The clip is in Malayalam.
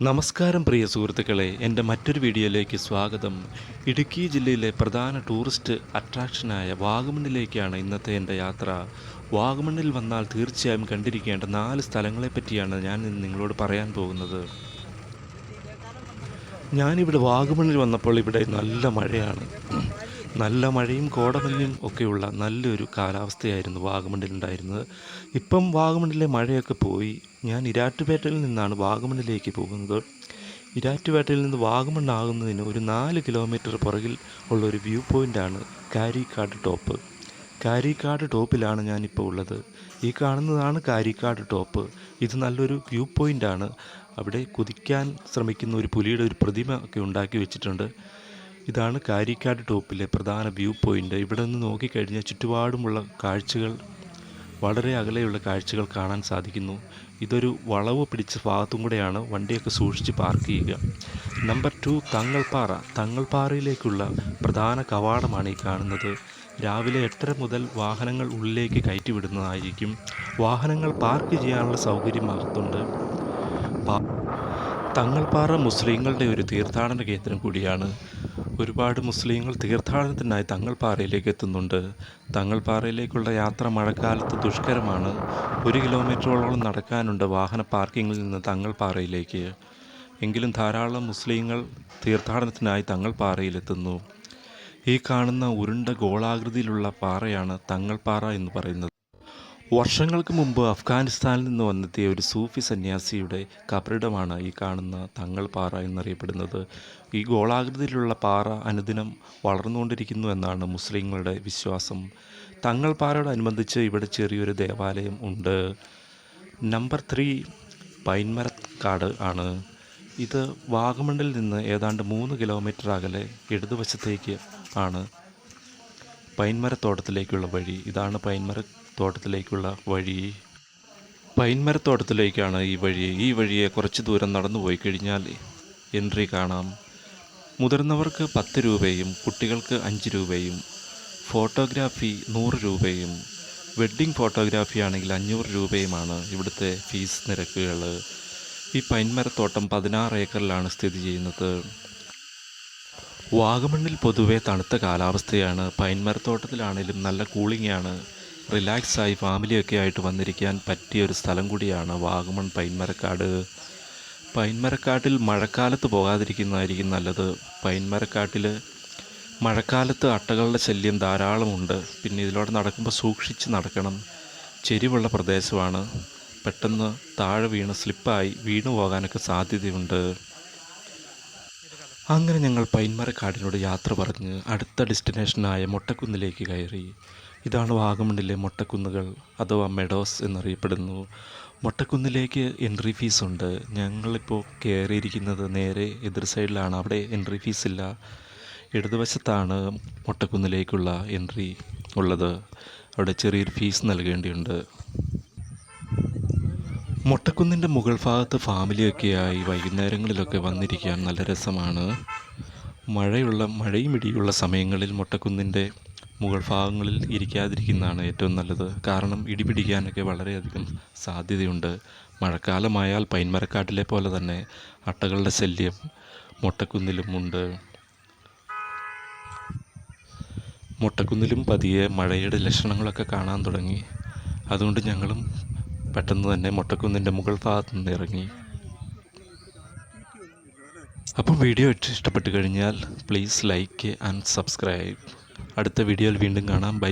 നമസ്കാരം പ്രിയ സുഹൃത്തുക്കളെ, എൻ്റെ മറ്റൊരു വീഡിയോയിലേക്ക് സ്വാഗതം. ഇടുക്കി ജില്ലയിലെ പ്രധാന ടൂറിസ്റ്റ് അട്രാക്ഷനായ വാഗമണ്ണിലേക്കാണ് ഇന്നത്തെ എൻ്റെ യാത്ര. വാഗമണ്ണിൽ വന്നാൽ തീർച്ചയായും കണ്ടിരിക്കേണ്ട 4 സ്ഥലങ്ങളെപ്പറ്റിയാണ് ഞാൻ ഇന്ന് നിങ്ങളോട് പറയാൻ പോകുന്നത്. ഞാനിവിടെ വാഗമണ്ണിൽ വന്നപ്പോൾ ഇവിടെ നല്ല മഴയാണ്. നല്ല മഴയും കോടമഞ്ഞും ഒക്കെയുള്ള നല്ലൊരു കാലാവസ്ഥയായിരുന്നു വാഗമണ്ണിലുണ്ടായിരുന്നത്. ഇപ്പം വാഗമണ്ണിലെ മഴയൊക്കെ പോയി. ഞാൻ ഇരാറ്റുപേട്ടയിൽ നിന്നാണ് വാഗമണ്ണിലേക്ക് പോകുന്നത്. ഇരാറ്റുപേട്ടയിൽ നിന്ന് വാഗമണ്ണാകുന്നതിന് ഒരു 4 കിലോമീറ്റർ പുറകിൽ ഉള്ളൊരു വ്യൂ പോയിൻ്റാണ് കാരിക്കാട് ടോപ്പ്. കാരിക്കാട് ടോപ്പിലാണ് ഞാനിപ്പോൾ ഉള്ളത്. ഈ കാണുന്നതാണ് കാരിക്കാട് ടോപ്പ്. ഇത് നല്ലൊരു വ്യൂ പോയിൻ്റാണ്. അവിടെ കുതിക്കാൻ ശ്രമിക്കുന്ന ഒരു പുലിയുടെ ഒരു പ്രതിമ ഒക്കെ ഉണ്ടാക്കി വെച്ചിട്ടുണ്ട്. ഇതാണ് കാരിക്കാട് ടോപ്പിലെ പ്രധാന വ്യൂ പോയിൻ്റ്. ഇവിടെ നിന്ന് നോക്കിക്കഴിഞ്ഞാൽ ചുറ്റുപാടുമുള്ള കാഴ്ചകൾ, വളരെ അകലെയുള്ള കാഴ്ചകൾ കാണാൻ സാധിക്കുന്നു. ഇതൊരു വളവ് പിടിച്ച ഭാഗത്തും കൂടെയാണ് വണ്ടിയൊക്കെ സൂക്ഷിച്ച് പാർക്ക് ചെയ്യുക. നമ്പർ 2 തങ്ങൾപ്പാറ. തങ്ങൾപ്പാറയിലേക്കുള്ള പ്രധാന കവാടമാണ് ഈ കാണുന്നത്. രാവിലെ 8:30 മുതൽ വാഹനങ്ങൾ ഉള്ളിലേക്ക് കയറ്റിവിടുന്നതായിരിക്കും. വാഹനങ്ങൾ പാർക്ക് ചെയ്യാനുള്ള സൗകര്യം അകത്തുണ്ട്. തങ്ങൾപ്പാറ മുസ്ലിങ്ങളുടെ ഒരു തീർത്ഥാടന കേന്ദ്രം കൂടിയാണ്. ഒരുപാട് മുസ്ലിങ്ങൾ തീർത്ഥാടനത്തിനായി തങ്ങൾപ്പാറയിലേക്ക് എത്തുന്നുണ്ട്. തങ്ങൾപ്പാറയിലേക്കുള്ള യാത്ര മഴക്കാലത്ത് ദുഷ്കരമാണ്. 1 കിലോമീറ്ററോളം നടക്കാനുണ്ട് വാഹന പാർക്കിങ്ങിൽ നിന്ന് തങ്ങൾപ്പാറയിലേക്ക്. എങ്കിലും ധാരാളം മുസ്ലിങ്ങൾ തീർത്ഥാടനത്തിനായി തങ്ങൾപ്പാറയിലെത്തുന്നു. ഈ കാണുന്ന ഉരുണ്ട ഗോളാകൃതിയിലുള്ള പാറയാണ് തങ്ങൾപ്പാറ എന്ന് പറയുന്നത്. വർഷങ്ങൾക്ക് മുമ്പ് അഫ്ഗാനിസ്ഥാനിൽ നിന്ന് വന്നെത്തിയ ഒരു സൂഫി സന്യാസിയുടെ കബറിടമാണ് ഈ കാണുന്ന തങ്ങൾപ്പാറ എന്നറിയപ്പെടുന്നത്. ഈ ഗോളാകൃതിയിലുള്ള പാറ അനുദിനം വളർന്നുകൊണ്ടിരിക്കുന്നു എന്നാണ് മുസ്ലിങ്ങളുടെ വിശ്വാസം. തങ്ങൾപ്പാറയോടനുബന്ധിച്ച് ഇവിടെ ചെറിയൊരു ദേവാലയം ഉണ്ട്. നമ്പർ 3 പൈൻമരക്കാട് ആണ്. ഇത് വാഗമണ്ണിൽ നിന്ന് ഏതാണ്ട് 3 കിലോമീറ്റർ അകലെ ഇടതുവശത്തേക്ക് ആണ് പൈൻമരത്തോട്ടത്തിലേക്കുള്ള വഴി. ഇതാണ് പൈൻമരത്തോട്ടത്തിലേക്കുള്ള വഴി. പൈൻമരത്തോട്ടത്തിലേക്കാണ് ഈ വഴി. ഈ വഴിയെ കുറച്ച് ദൂരം നടന്നു പോയി കഴിഞ്ഞാൽ എൻട്രി കാണാം. മുതിർന്നവർക്ക് 10 രൂപയും കുട്ടികൾക്ക് 5 രൂപയും, ഫോട്ടോഗ്രാഫി 100 രൂപയും, വെഡ്ഡിംഗ് ഫോട്ടോഗ്രാഫി ആണെങ്കിൽ 500 രൂപയുമാണ് ഇവിടുത്തെ ഫീസ് നിരക്കുകൾ. ഈ പൈൻമരത്തോട്ടം 16 ഏക്കറിലാണ് സ്ഥിതി ചെയ്യുന്നത്. വാഗമണ്ണിൽ പൊതുവെ തണുത്ത കാലാവസ്ഥയാണ്. പൈൻമരത്തോട്ടത്തിലാണെങ്കിലും നല്ല കൂളിംഗാണ്. റിലാക്സായി ഫാമിലിയൊക്കെ ആയിട്ട് വന്നിരിക്കാൻ പറ്റിയ ഒരു സ്ഥലം കൂടിയാണ് വാഗമൺ പൈൻമരക്കാട്. പൈൻമരക്കാട്ടിൽ മഴക്കാലത്ത് പോകാതിരിക്കുന്നതായിരിക്കും നല്ലത്. പൈൻമരക്കാട്ടിൽ മഴക്കാലത്ത് അട്ടകളുടെ ശല്യം ധാരാളമുണ്ട്. പിന്നെ ഇതിലൂടെ നടക്കുമ്പോൾ സൂക്ഷിച്ച് നടക്കണം. ചെരിവുള്ള പ്രദേശമാണ്. പെട്ടെന്ന് താഴെ സ്ലിപ്പായി വീണു പോകാനൊക്കെ സാധ്യതയുണ്ട്. അങ്ങനെ ഞങ്ങൾ പൈൻമരക്കാടിനോട് യാത്ര പറഞ്ഞ് അടുത്ത ഡെസ്റ്റിനേഷനായ മൊട്ടക്കുന്നിലേക്ക് കയറി. ഇതാണ് വാഗമണ്ണിലെ മൊട്ടക്കുന്നുകൾ അഥവാ മെഡോസ് എന്നറിയപ്പെടുന്നു. മൊട്ടക്കുന്നിലേക്ക് എൻട്രി ഫീസ് ഉണ്ട്. ഞങ്ങളിപ്പോൾ കയറിയിരിക്കുന്നത് നേരെ എതിർ സൈഡിലാണ്. അവിടെ എൻട്രി ഫീസ് ഇല്ല. ഇടതുവശത്താണ് മൊട്ടക്കുന്നിലേക്കുള്ള എൻട്രി ഉള്ളത്. അവിടെ ചെറിയൊരു ഫീസ് നൽകേണ്ടിയുണ്ട്. മൊട്ടക്കുന്നിൻ്റെ മുകൾ ഭാഗത്ത് ഫാമിലിയൊക്കെയായി വൈകുന്നേരങ്ങളിലൊക്കെ വന്നിരിക്കാൻ നല്ല രസമാണ്. മഴയും ഇടിയുള്ള സമയങ്ങളിൽ മൊട്ടക്കുന്നിൻ്റെ മുകൾ ഭാഗങ്ങളിൽ ഇരിക്കാതിരിക്കുന്നതാണ് ഏറ്റവും നല്ലത്. കാരണം ഇടിപിടിക്കാനൊക്കെ വളരെയധികം സാധ്യതയുണ്ട്. മഴക്കാലമായാൽ പൈൻമരക്കാട്ടിലെ പോലെ തന്നെ അട്ടകളുടെ ശല്യം മൊട്ടക്കുന്നിലും ഉണ്ട്. മൊട്ടക്കുന്നിലും പതിയെ മഴയുടെ ലക്ഷണങ്ങളൊക്കെ കാണാൻ തുടങ്ങി. അതുകൊണ്ട് ഞങ്ങളും പെട്ടെന്ന് തന്നെ മൊട്ടക്കുന്നിൻ്റെ മുകൾ ഭാഗത്ത് നിന്ന് ഇറങ്ങി. അപ്പം വീഡിയോ ഇഷ്ടപ്പെട്ട് കഴിഞ്ഞാൽ പ്ലീസ് ലൈക്ക് ആൻഡ് സബ്സ്ക്രൈബ്. അടുത്ത വീഡിയോയിൽ വീണ്ടും കാണാം. ബൈ.